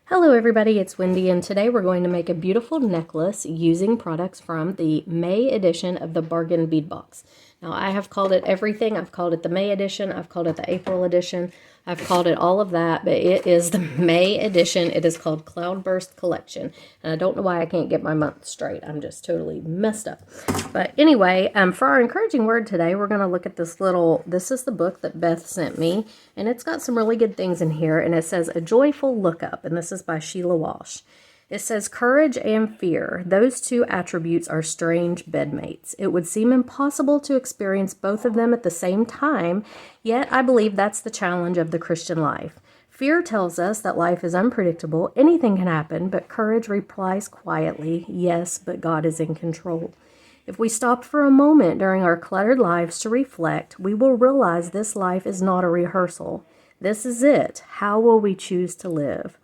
Hello everybody, it's Wendy, and today we're going to make a beautiful necklace using products from the May edition of the Bargain Bead Box. Now I have called it everything. I've called it the May edition, I've called it the April edition, I've called it all of that, but it is the May edition. It is called Cloudburst Collection, and I don't know why I can't get my month straight. I'm just totally messed up. But anyway, for our encouraging word today, we're going to look at this is the book that Beth sent me, and it's got some really good things in here, and it says A Joyful Lookup, and this is by Sheila Walsh. It says, courage and fear, those two attributes are strange bedmates. It would seem impossible to experience both of them at the same time, yet I believe that's the challenge of the Christian life. Fear tells us that life is unpredictable, anything can happen, but courage replies quietly, yes, but God is in control. If we stop for a moment during our cluttered lives to reflect, we will realize this life is not a rehearsal. This is it. How will we choose to live?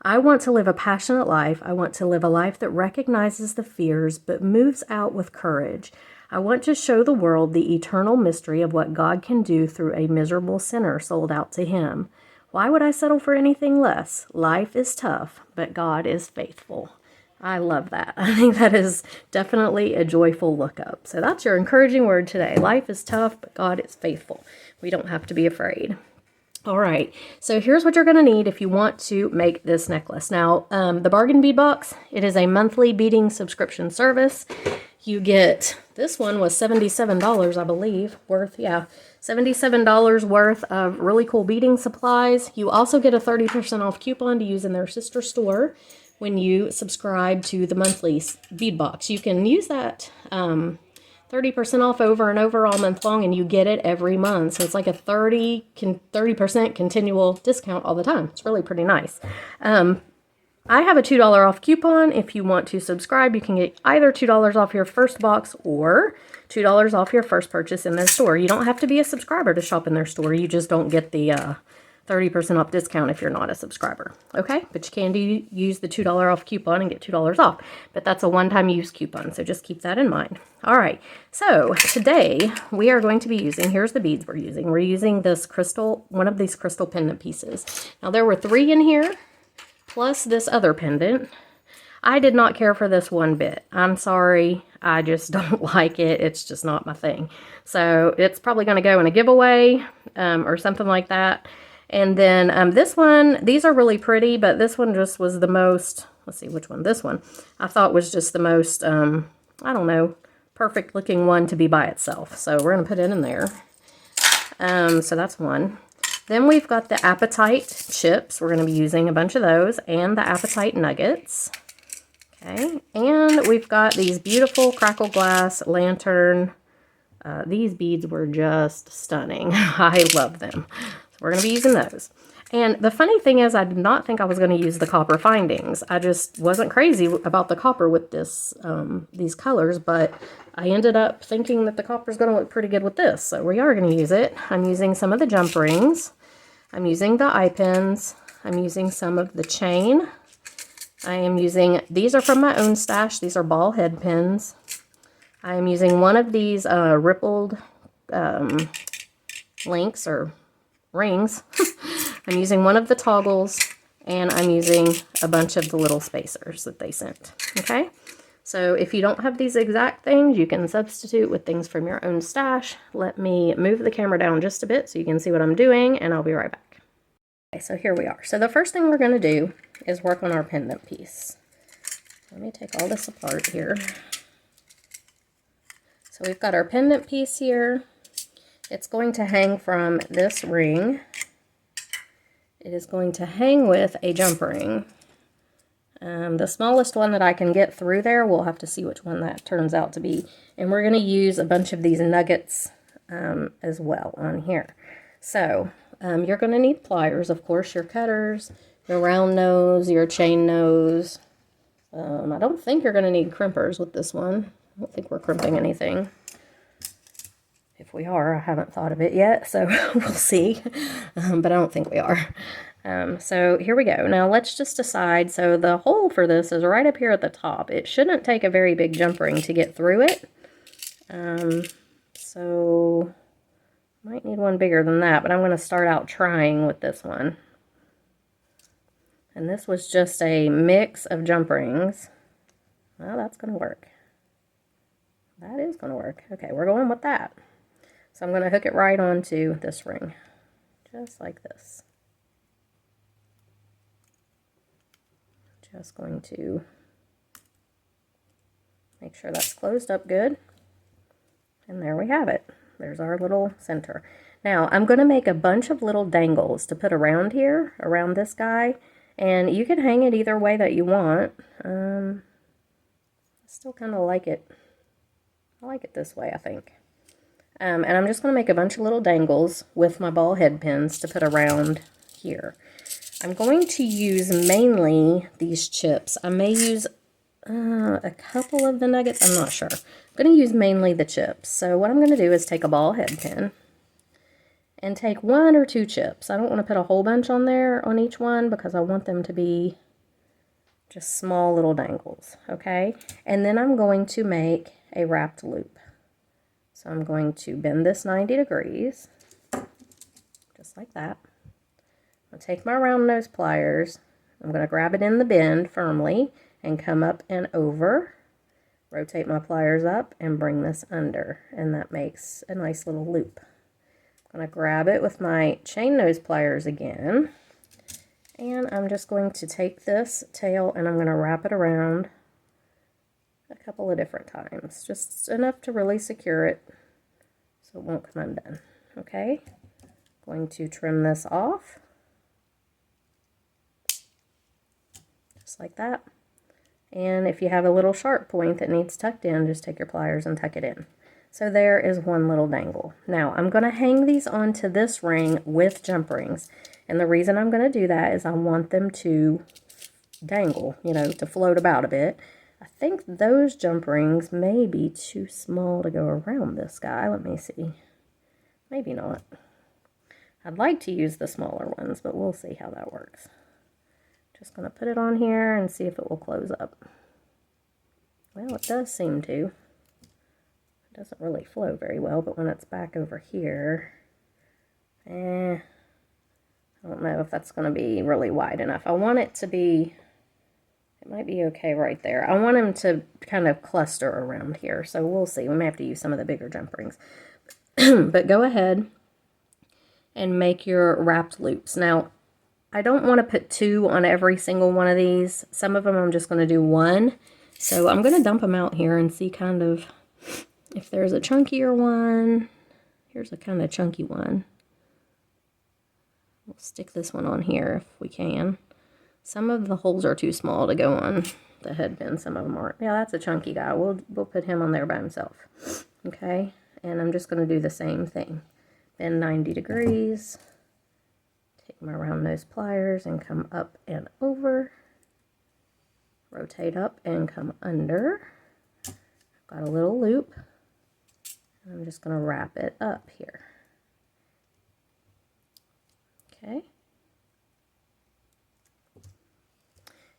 I want to live a passionate life. I want to live a life that recognizes the fears but moves out with courage. I want to show the world the eternal mystery of what God can do through a miserable sinner sold out to Him. Why would I settle for anything less? Life is tough, but God is faithful. I love that. I think that is definitely a joyful lookup. So that's your encouraging word today. Life is tough, but God is faithful. We don't have to be afraid. All right, so here's what you're going to need if you want to make this necklace. Now, the Bargain Bead Box, it is a monthly beading subscription service. You get, this one was $77, I believe, worth, yeah, $77 worth of really cool beading supplies. You also get a 30% off coupon to use in their sister store when you subscribe to the monthly bead box. You can use that 30% off over and over all month long, and you get it every month. So it's like a 30% continual discount all the time. It's really pretty nice. I have a $2 off coupon. If you want to subscribe, you can get either $2 off your first box or $2 off your first purchase in their store. You don't have to be a subscriber to shop in their store. You just don't get the 30% off discount if you're not a subscriber. Okay, but you can use the $2 off coupon and get $2 off, but that's a one-time use coupon, so just keep that in mind. All right, so today we are going to be using, here's the beads we're using. We're using this crystal, one of these crystal pendant pieces. Now there were 3 in here, plus this other pendant. I did not care for this one bit. I'm sorry, I just don't like it. It's just not my thing. So it's probably going to go in a giveaway or something like that. And then this one, these are really pretty, but this one just was the most, let's see which one, this one, I thought was just the most, I don't know, perfect looking one to be by itself. So we're going to put it in there. So that's one. Then we've got the Apatite chips. We're going to be using a bunch of those, and the Apatite nuggets. Okay, and we've got these beautiful crackle glass lantern. These beads were just stunning. I love them. We're going to be using those. And the funny thing is, I did not think I was going to use the copper findings. I just wasn't crazy about the copper with this, these colors, but I ended up thinking that the copper is going to look pretty good with this. So we are going to use it. I'm using some of the jump rings. I'm using the eye pins. I'm using some of the chain. I am using, these are from my own stash. These are ball head pins. I am using one of these rippled links or rings. I'm using one of the toggles, and I'm using a bunch of the little spacers that they sent. Okay, so if you don't have these exact things, you can substitute with things from your own stash. Let me move the camera down just a bit so you can see what I'm doing, and I'll be right back. Okay, so here we are. So the first thing we're going to do is work on our pendant piece. Let me take all this apart here. So we've got our pendant piece here. It's going to hang from this ring. It is going to hang with a jump ring. The smallest one that I can get through there, we'll have to see which one that turns out to be. And we're going to use a bunch of these nuggets as well on here. So you're going to need pliers, of course, your cutters, your round nose, your chain nose. I don't think you're going to need crimpers with this one. I don't think we're crimping anything. If we are, I haven't thought of it yet, so we'll see, but I don't think we are. So here we go. Now let's just decide. So the hole for this is right up here at the top. It shouldn't take a very big jump ring to get through it. So might need one bigger than that, but I'm going to start out trying with this one. And this was just a mix of jump rings. Well, that's going to work. That is going to work. Okay, we're going with that. So I'm going to hook it right onto this ring, just like this. Just going to make sure that's closed up good. And there we have it. There's our little center. Now I'm going to make a bunch of little dangles to put around here, around this guy. And you can hang it either way that you want. I still kind of like it. I like it this way, I think. And I'm just going to make a bunch of little dangles with my ball head pins to put around here. I'm going to use mainly these chips. I may use a couple of the nuggets. I'm not sure. I'm going to use mainly the chips. So what I'm going to do is take a ball head pin and take 1 or 2 chips. I don't want to put a whole bunch on there on each one because I want them to be just small little dangles, okay? And then I'm going to make a wrapped loop. So I'm going to bend this 90 degrees, just like that. I'll take my round nose pliers. I'm going to grab it in the bend firmly and come up and over. Rotate my pliers up and bring this under, and that makes a nice little loop. I'm going to grab it with my chain nose pliers again, and I'm just going to take this tail and I'm going to wrap it around a couple of different times, just enough to really secure it so it won't come undone. Okay, going to trim this off just like that. And if you have a little sharp point that needs tucked in, just take your pliers and tuck it in. So there is one little dangle. Now I'm going to hang these onto this ring with jump rings. And the reason I'm going to do that is I want them to dangle, you know, to float about a bit. I think those jump rings may be too small to go around this guy. Let me see. Maybe not. I'd like to use the smaller ones, but we'll see how that works. Just going to put it on here and see if it will close up. Well, it does seem to. It doesn't really flow very well, but when it's back over here, I don't know if that's going to be really wide enough. I want it to be, it might be okay right there. I want them to kind of cluster around here, so we'll see. We may have to use some of the bigger jump rings. But go ahead and make your wrapped loops. Now, I don't want to put 2 on every single one of these. Some of them I'm just going to do 1. So I'm going to dump them out here and see kind of if there's a chunkier one. Here's a kind of chunky one. We'll stick this one on here if we can. Some of the holes are too small to go on the headband. Some of them aren't. Yeah, that's a chunky guy. We'll put him on there by himself. Okay, and I'm just going to do the same thing. Bend 90 degrees. Take my round nose pliers and come up and over. Rotate up and come under. Got a little loop. I'm just going to wrap it up here. Okay.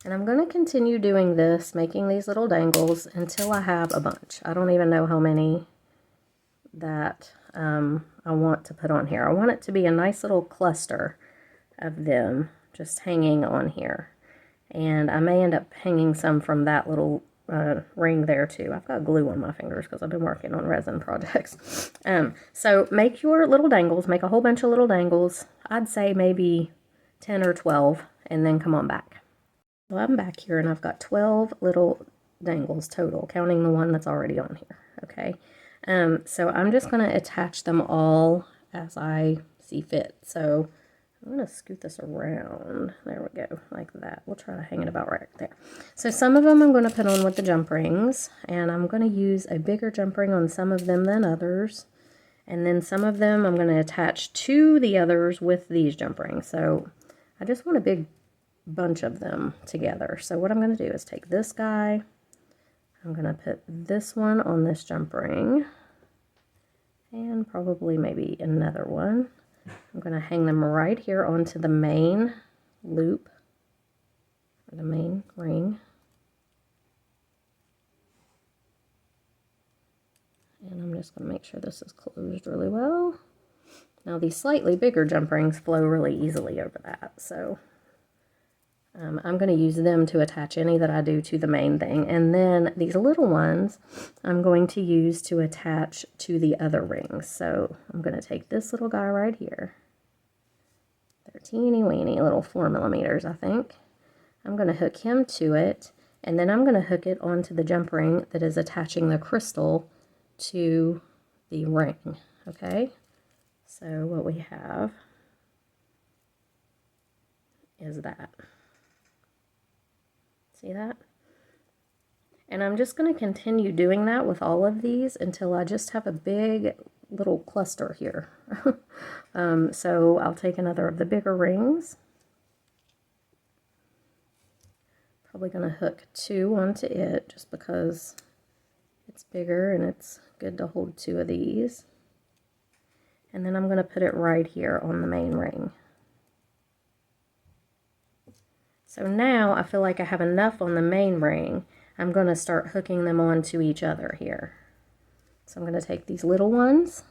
And I'm going to continue doing this, making these little dangles until I have a bunch. I don't even know how many that I want to put on here. I want it to be a nice little cluster of them just hanging on here. And I may end up hanging some from that little ring there too. I've got glue on my fingers because I've been working on resin projects. So make your little dangles, make a whole bunch of little dangles. I'd say maybe 10 or 12, and then come on back. So I'm back here and I've got 12 little dangles total, counting the one that's already on here. Okay. So I'm just going to attach them all as I see fit. So I'm going to scoot this around. There we go, like that. We'll try to hang it about right there. So some of them I'm going to put on with the jump rings, and I'm going to use a bigger jump ring on some of them than others. And then some of them I'm going to attach to the others with these jump rings. So I just want a big bunch of them together. So what I'm going to do is take this guy. I'm going to put this one on this jump ring, and probably maybe another one. I'm going to hang them right here onto the main loop, or the main ring. And I'm just going to make sure this is closed really well. Now these slightly bigger jump rings flow really easily over that, so I'm going to use them to attach any that I do to the main thing. And then these little ones I'm going to use to attach to the other rings. So I'm going to take this little guy right here. They're teeny weeny, little 4mm, I think. I'm going to hook him to it, and then I'm going to hook it onto the jump ring that is attaching the crystal to the ring. Okay, so what we have is that. See that? And I'm just going to continue doing that with all of these until I just have a big little cluster here. So I'll take another of the bigger rings. Probably going to hook 2 onto it just because it's bigger and it's good to hold 2 of these. And then I'm going to put it right here on the main ring. So now I feel like I have enough on the main ring. I'm going to start hooking them onto each other here. So I'm going to take these little ones,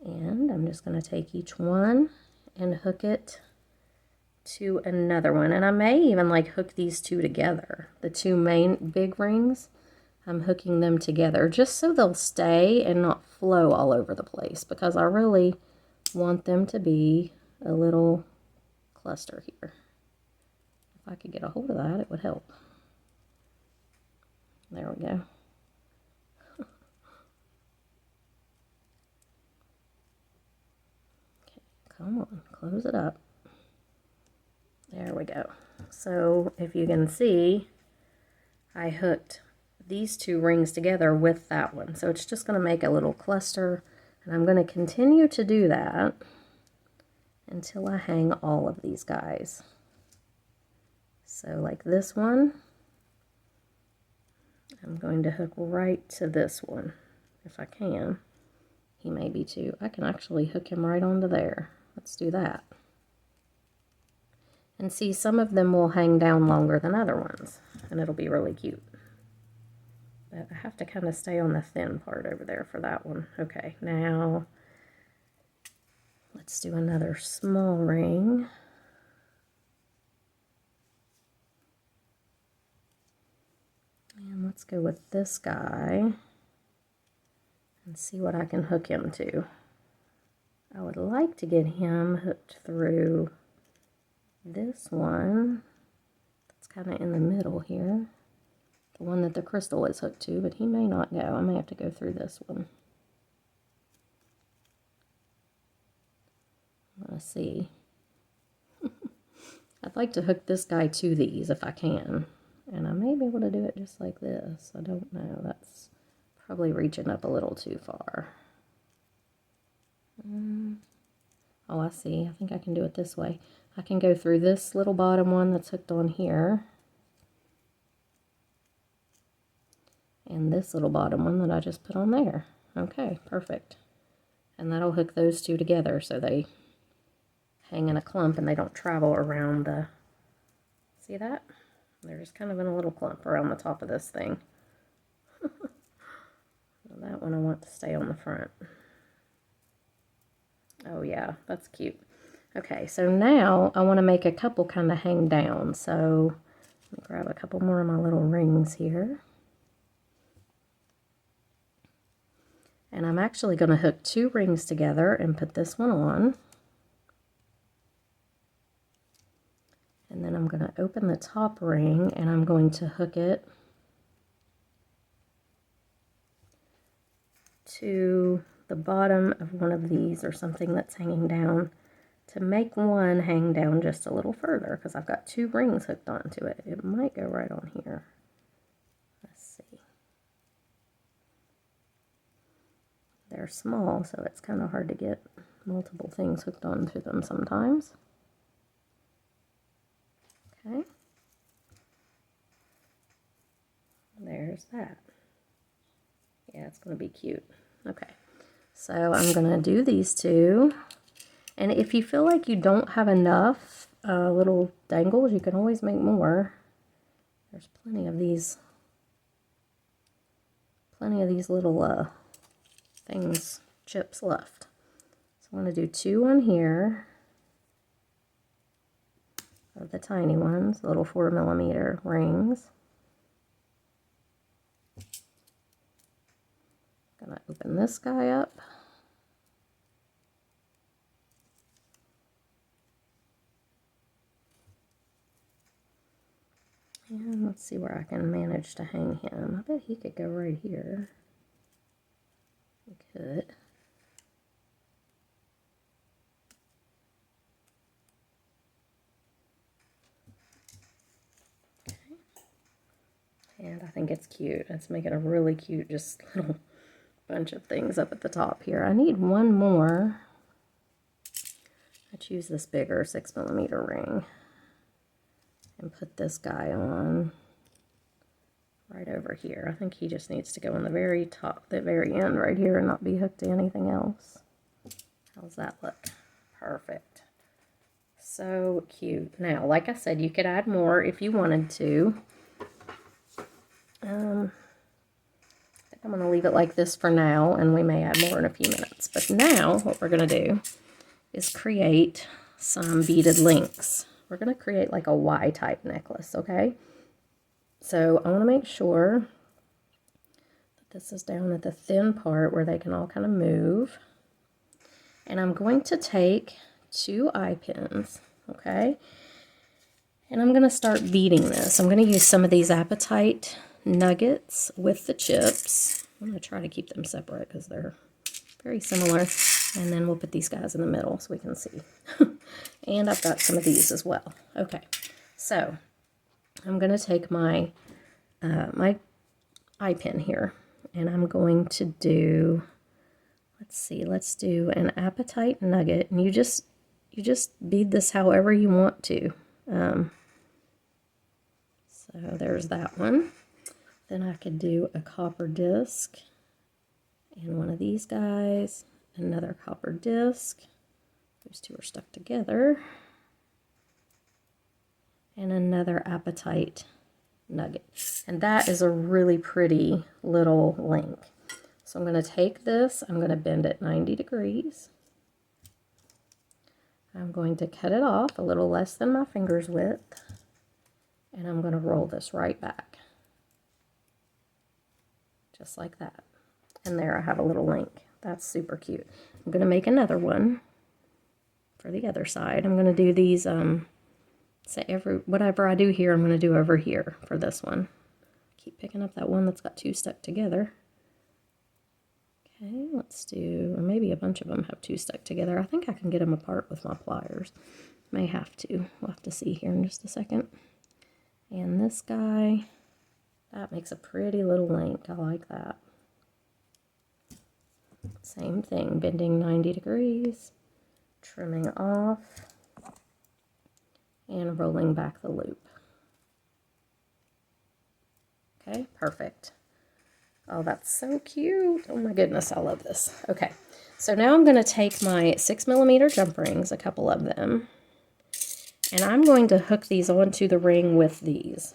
and I'm just going to take each one and hook it to another one. And I may even like hook these 2 together. The 2 main big rings, I'm hooking them together just so they'll stay and not flow all over the place, because I really want them to be a little cluster here. If I could get a hold of that, it would help. There we go. Okay, come on, close it up. There we go. So if you can see, I hooked these 2 rings together with that one. So it's just going to make a little cluster, and I'm going to continue to do that until I hang all of these guys. So like this one, I'm going to hook right to this one, if I can. He may be too. I can actually hook him right onto there. Let's do that. And see, some of them will hang down longer than other ones, and it'll be really cute. But I have to kind of stay on the thin part over there for that one. Okay, now let's do another small ring. And let's go with this guy and see what I can hook him to. I would like to get him hooked through this one. That's kind of in the middle here. The one that the crystal is hooked to, but he may not go. I may have to go through this one. Let's see. I'd like to hook this guy to these if I can. And I may be able to do it just like this. I don't know. That's probably reaching up a little too far. Oh, I see. I think I can do it this way. I can go through this little bottom one that's hooked on here. And this little bottom one that I just put on there. Okay, perfect. And that'll hook those 2 together so they hang in a clump and they don't travel around the... See that? They're just kind of in a little clump around the top of this thing. That one I want to stay on the front. Oh yeah, that's cute. Okay, so now I want to make a couple kind of hang down. So let me grab a couple more of my little rings here. And I'm actually going to hook 2 rings together and put this one on. And then I'm going to open the top ring and I'm going to hook it to the bottom of one of these or something that's hanging down to make one hang down just a little further, because I've got 2 rings hooked onto it. It might go right on here. Let's see. They're small, so it's kind of hard to get multiple things hooked onto them sometimes. Okay. There's that. Yeah, it's going to be cute. Okay. So I'm going to do these 2. And if you feel like you don't have enough little dangles, you can always make more. There's plenty of these little things, chips left. So I'm going to do 2 on here. of the tiny ones, little 4mm rings. Gonna open this guy up. And let's see where I can manage to hang him. I bet he could go right here. He could. Okay. And I think it's cute. Let's make it a really cute, just little bunch of things up at the top here. I need one more. I choose this bigger 6mm ring and put this guy on right over here. I think he just needs to go on the very top, the very end right here, and not be hooked to anything else. How's that look? Perfect. So cute. Now, like I said, you could add more if you wanted to. I think I'm going to leave it like this for now, and we may add more in a few minutes. But now, what we're going to do is create some beaded links. We're going to create like a Y-type necklace, okay? So I want to make sure that this is down at the thin part where they can all kind of move. And I'm going to take 2 eye pins, okay? And I'm going to start beading this. I'm going to use some of these Apatite nuggets with the chips. I'm going to try to keep them separate because they're very similar. And then we'll put these guys in the middle so we can see. And I've got some of these as well. Okay, so I'm going to take my my eye pin here, and I'm going to do, let's do an Apatite nugget, and you just bead this however you want to. So there's that one. Then I could do a copper disc and one of these guys, another copper disc. Those two are stuck together. And another Apatite nugget. And that is a really pretty little link. So I'm going to take this, I'm going to bend it 90 degrees. I'm going to cut it off a little less than my finger's width. And I'm going to roll this right back. Just like that. And there I have a little link. That's super cute. I'm going to make another one for the other side. I'm going to do these, whatever I do here, I'm going to do over here for this one. Keep picking up that one that's got 2 stuck together. Okay, let's do, or maybe a bunch of them have 2 stuck together. I think I can get them apart with my pliers. May have to. We'll have to see here in just a second. And this guy, that makes a pretty little link. I like that. Same thing, bending 90 degrees, trimming off, and rolling back the loop. Okay, perfect. Oh, that's so cute. Oh my goodness, I love this. Okay, so now I'm going to take my 6mm jump rings, a couple of them, and I'm going to hook these onto the ring with these.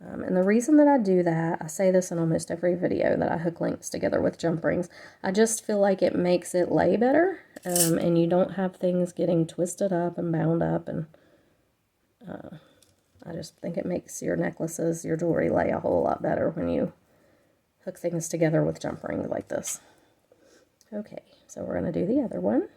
And the reason that I do that, I say this in almost every video that I hook links together with jump rings, I just feel like it makes it lay better, and you don't have things getting twisted up and bound up, and I just think it makes your necklaces, your jewelry lay a whole lot better when you hook things together with jump rings like this. Okay, so we're going to do the other one.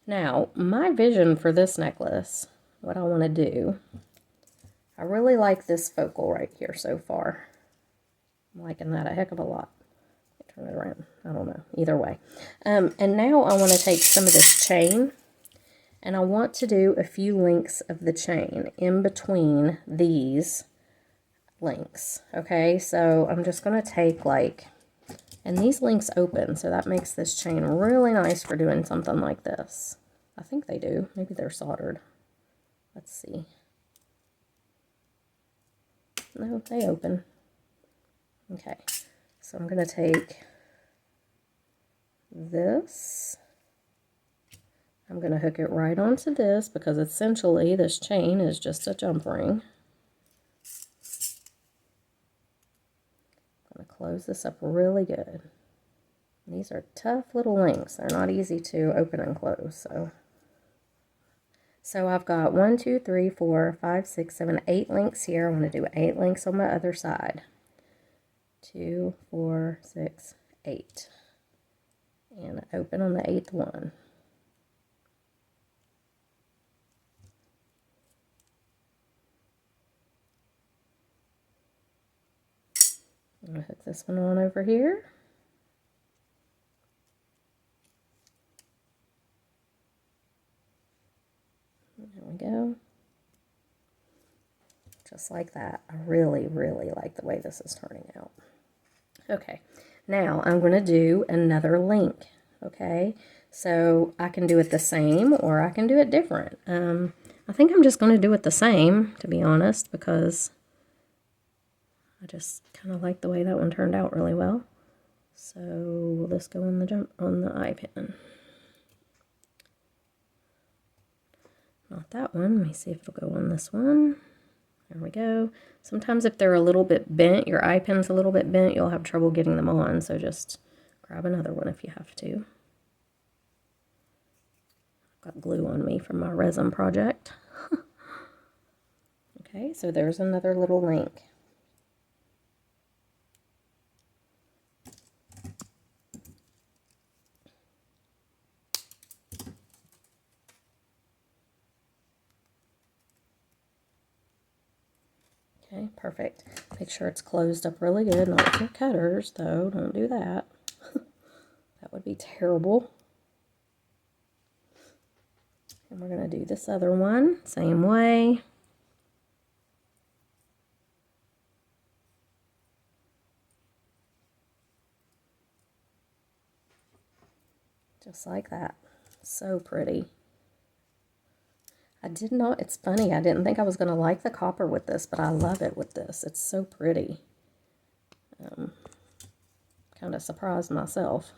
Now, my vision for this necklace, what I want to do, I really like this focal right here so far. I'm liking that a heck of a lot. Turn it around. I don't know. Either way. And now I want to take some of this chain, and I want to do a few links of the chain in between these links. Okay, so I'm just going to take and these links open, so that makes this chain really nice for doing something like this. I think they do. Maybe they're soldered. Let's see. No, they open. Okay, so I'm going to take this. I'm going to hook it right onto this because essentially this chain is just a jump ring. I'm going to close this up really good. These are tough little links. They're not easy to open and close. So I've got 1, 2, 3, 4, 5, 6, 7, 8 links here. I want to do 8 links on my other side. 2, 4, 6, 8. And open on the 8th one. I'm going to hook this one on over here. There we go. Just like that. I really, really like the way this is turning out. Okay, now I'm going to do another link. Okay, so I can do it the same or I can do it different. I think I'm just going to do it the same, to be honest, because I just kind of like the way that one turned out really well. So will this go on the eye pin? Not that one. Let me see if it'll go on this one. There we go. Sometimes if they're a little bit bent, your eye pin's a little bit bent, you'll have trouble getting them on. So just grab another one if you have to. I've got glue on me from my resin project. Okay, so there's another little link. Okay, perfect. Make sure it's closed up really good. Not with your cutters, though. Don't do that. That would be terrible. And we're going to do this other one, same way. Just like that. So pretty. I did not, it's funny, I didn't think I was going to like the copper with this, but I love it with this. It's so pretty. Kind of surprised myself.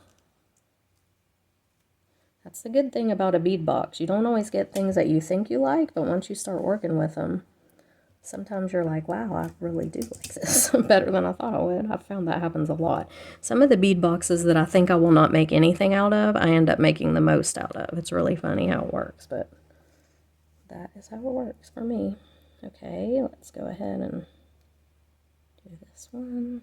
That's the good thing about a bead box. You don't always get things that you think you like, but once you start working with them, sometimes you're like, wow, I really do like this better than I thought I would. I've found that happens a lot. Some of the bead boxes that I think I will not make anything out of, I end up making the most out of. It's really funny how it works, but that is how it works for me. Okay, let's go ahead and do this one.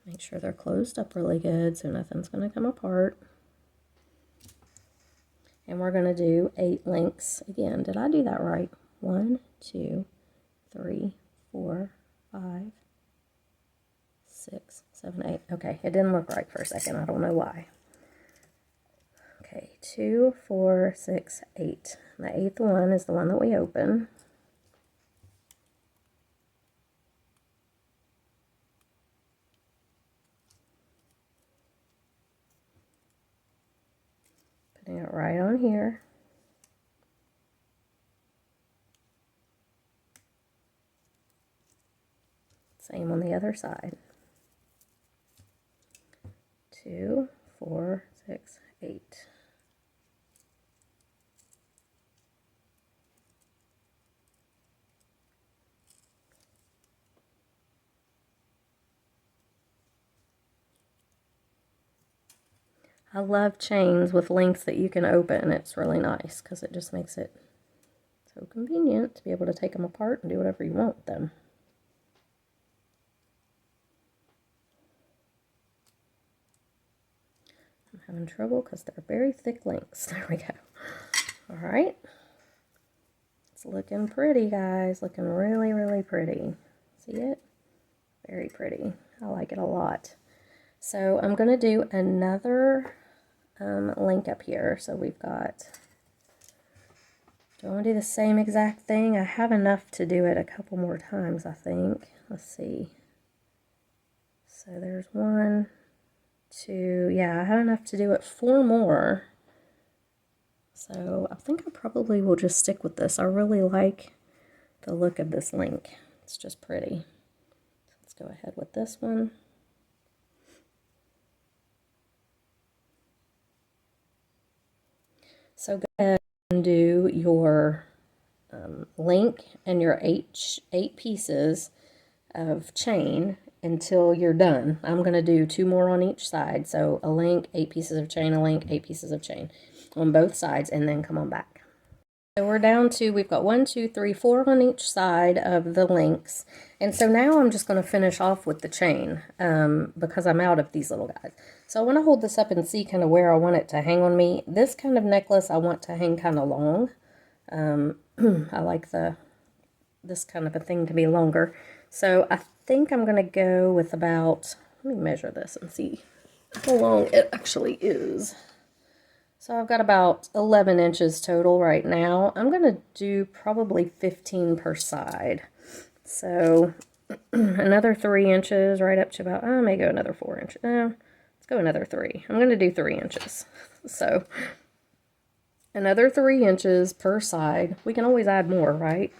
Make sure they're closed up really good so nothing's going to come apart. And we're going to do 8 links again. Did I do that right? 1, 2, 3, 4, 5, 6, 7, 8. Okay, it didn't look right for a second. I don't know why. Okay, 2, 4, 6, 8. The 8th one is the one that we open. Putting it right on here. Same on the other side. 2, 4, 6, 8. I love chains with links that you can open. It's really nice because it just makes it so convenient to be able to take them apart and do whatever you want with them. I'm having trouble because they're very thick links. There we go. All right. It's looking pretty, guys. Looking really, really pretty. See it? Very pretty. I like it a lot. So I'm going to do another link up here. So we've got, do I want to do the same exact thing? I have enough to do it a couple more times, I think. Let's see. So there's 1, 2, yeah, I have enough to do it 4 more. So I think I probably will just stick with this. I really like the look of this link. It's just pretty. So let's go ahead with this one. So go ahead and do your link and your eight pieces of chain until you're done. I'm going to do 2 more on each side. So a link, 8 pieces of chain, a link, 8 pieces of chain on both sides, and then come on back. So we're down to, we've got 1, 2, 3, 4 on each side of the links. And so now I'm just going to finish off with the chain because I'm out of these little guys. So I want to hold this up and see kind of where I want it to hang on me. This kind of necklace I want to hang kind of long. I like this kind of a thing to be longer. So I think I'm going to go with about, let me measure this and see how long it actually is. So I've got about 11 inches total right now. I'm going to do probably 15 per side. So another 3 inches right up to about, I may go another 4 inches. No, let's go another 3. I'm going to do 3 inches. So another 3 inches per side. We can always add more, right?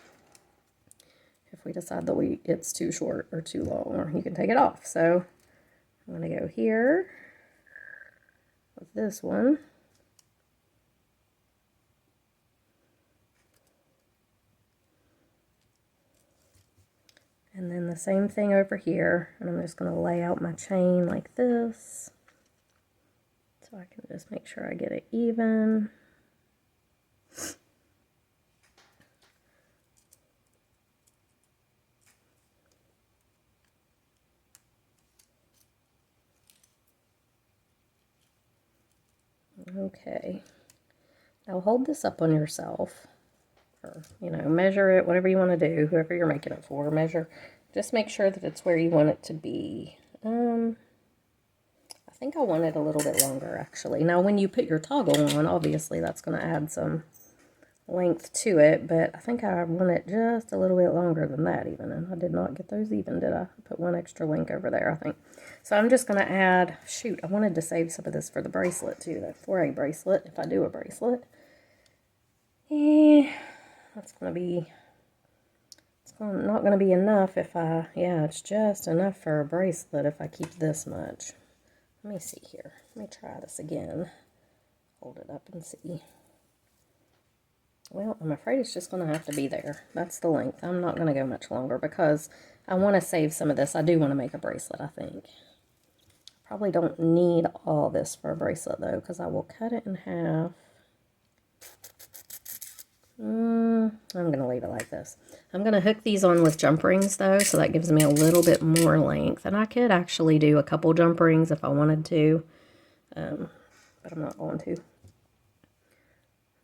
If we decide that it's too short or too long, or you can take it off. So I'm going to go here with this one. And then the same thing over here, and I'm just going to lay out my chain like this, so I can just make sure I get it even. Okay, now hold this up on yourself. Or, you know, measure it, whatever you want to do, whoever you're making it for, measure. Just make sure that it's where you want it to be. I think I want it a little bit longer, actually. Now, when you put your toggle on, obviously that's going to add some length to it, but I think I want it just a little bit longer than that even, and I did not get those even, did I? Put one extra link over there, I think. So I'm just going to add, shoot, I wanted to save some of this for the bracelet too, for a bracelet, if I do a bracelet. That's going to be, not going to be enough if yeah, it's just enough for a bracelet if I keep this much. Let me see here. Let me try this again. Hold it up and see. Well, I'm afraid it's just going to have to be there. That's the length. I'm not going to go much longer because I want to save some of this. I do want to make a bracelet, I think. Probably don't need all this for a bracelet, though, because I will cut it in half. I'm going to leave it like this. I'm going to hook these on with jump rings, though, so that gives me a little bit more length. And I could actually do a couple jump rings if I wanted to, but I'm not going to.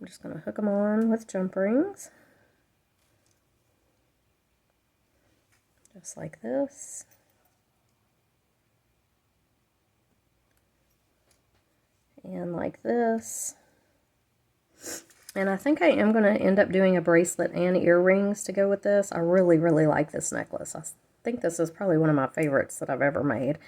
I'm just going to hook them on with jump rings. Just like this. And like this. And I think I am going to end up doing a bracelet and earrings to go with this. I really, really like this necklace. I think this is probably one of my favorites that I've ever made.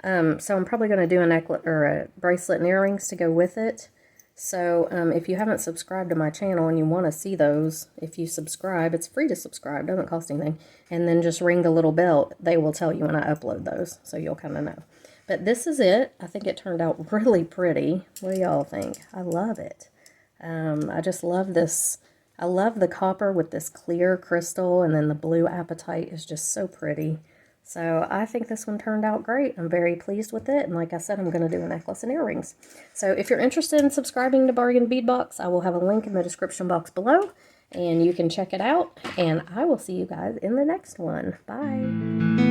So I'm probably going to do a necklace or a bracelet and earrings to go with it. So if you haven't subscribed to my channel and you want to see those, if you subscribe, it's free to subscribe, doesn't cost anything. And then just ring the little bell. They will tell you when I upload those, so you'll kind of know. But this is it. I think it turned out really pretty. What do y'all think? I love it. I just love this. I love the copper with this clear crystal, and then the blue apatite is just so pretty. So I think this one turned out great. I'm very pleased with it, and like I said, I'm going to do a necklace and earrings. So if you're interested in subscribing to Bargain Bead Box, I will have a link in the description box below, and you can check it out, and I will see you guys in the next one. Bye!